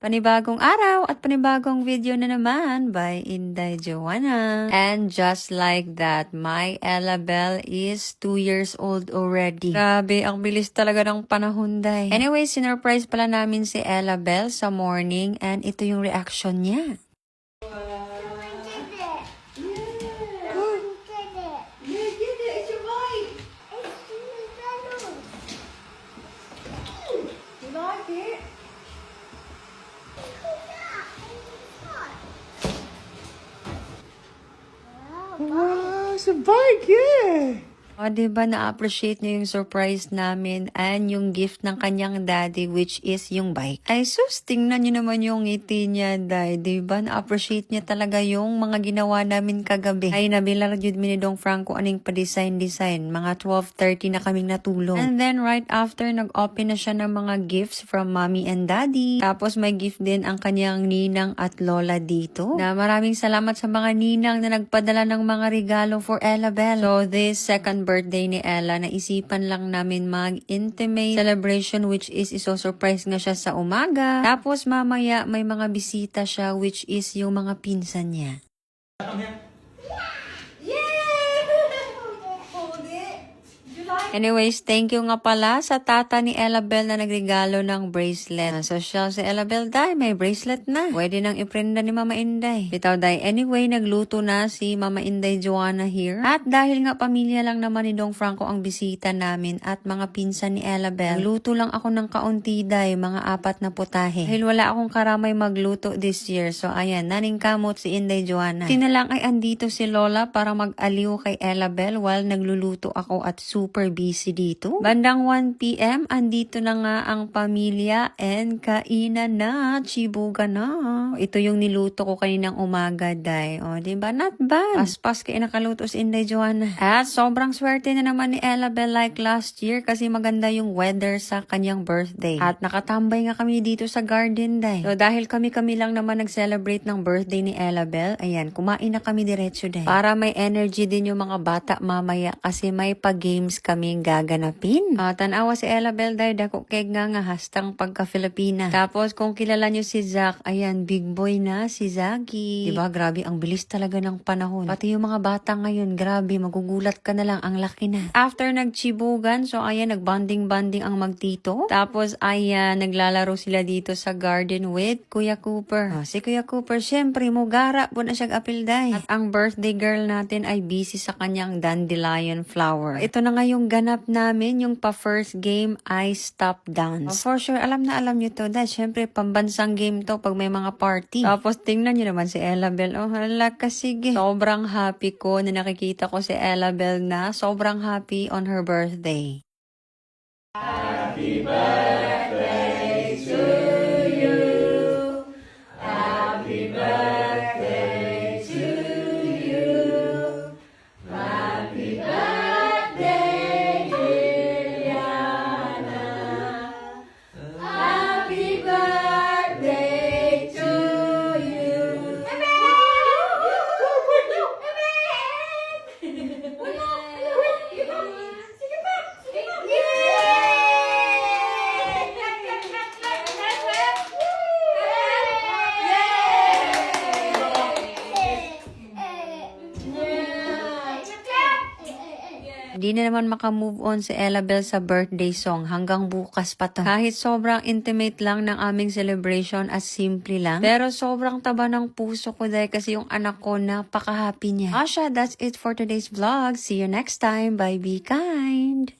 Panibagong araw at panibagong video na naman by Inday Joanna. And just like that, my Ella Bell is 2 years old already. Grabe, ang bilis talaga ng panahon, day. Anyway, sinurprise pala namin si Ella Bell sa morning and ito yung reaction niya. Wow, it's a bike, yeah. O, diba na-appreciate niya yung surprise namin and yung gift ng kanyang daddy which is yung bike. Ay sus, tingnan niyo naman yung ngiti niya, day. Diba na-appreciate niya talaga yung mga ginawa namin kagabi. Ay nabilar yun minidong Franco aning pa-design. Mga 12:30 na kaming natulog. And then right after, nag-open na siya ng mga gifts from mommy and daddy. Tapos may gift din ang kanyang ninang at lola dito. Na maraming salamat sa mga ninang na nagpadala ng mga regalo for Ella Bell. So this second birthday ni Ella, naisipan lang namin mag-intimate celebration which is iso-surprise nga siya sa umaga. Tapos mamaya may mga bisita siya which is yung mga pinsan niya. Anyways, thank you nga pala sa tata ni Ella Bell na nagregalo ng bracelet. Social si Ella Bell, day, may bracelet na. Pwede nang iprenda ni Mama Inday. Bitaw, day. Anyway, nagluto na si Mama Inday Joanna here. At dahil nga pamilya lang naman ni Dong Franco ang bisita namin at mga pinsan ni Ella Bell, luto lang ako ng kaunti, day, mga 4 na putahe. Dahil wala akong karamay magluto this year. So, ayan, naning kamot si Inday Joanna. Tinalang ay andito si Lola para mag-aliw kay Ella Bell while nagluluto ako at super busy dito. Bandang 1 p.m. andito na nga ang pamilya and kainan na, chibuga na. Ito yung niluto ko kaninang umaga, day. O, diba? Not bad. Paspas kay nakaluto si Inday Joanna. At sobrang swerte na naman ni Ella Bell like last year kasi maganda yung weather sa kanyang birthday. At nakatambay nga kami dito sa garden, day. So, dahil kami lang naman nag-celebrate ng birthday ni Ella Bell, ayan, kumain na kami diretso, day. Para may energy din yung mga bata mamaya kasi may pa-games kami gaganapin. Tanawa si Ella Bell, day, dako keg nga hastang pagka-Filipina. Tapos kung kilala nyo si Zach, ayan, big boy na si Zaki. Diba, grabe, ang bilis talaga ng panahon. Pati yung mga bata ngayon, grabe, magugulat ka na lang, ang laki na. After nagchibugan, so ayan, nagbanding-banding ang magtito. Tapos ayan, naglalaro sila dito sa garden with Kuya Cooper. Si Kuya Cooper, syempre, mugara po na siyang apil, day. At ang birthday girl natin ay busy sa kanyang dandelion flower. Ito na nga yung ganap namin, yung pa-first game ay stop dance. For sure, alam na alam nyo to, dahil syempre pambansang game to pag may mga party. Tapos tingnan nyo naman si Ella Bell. Oh, hala ka, sige. Sobrang happy ko na nakikita ko si Ella Bell na sobrang happy on her birthday. Happy birthday to you. Happy birthday to you. Happy birthday, Juliana. Happy birthday to you. Di na naman makamove on si Ella Bell sa birthday song hanggang bukas pa to. Kahit sobrang intimate lang ng aming celebration as simple lang. Pero sobrang taba ng puso ko dahil kasi yung anak ko napaka-happy niya. Asha, that's it for today's vlog. See you next time. Bye, be kind!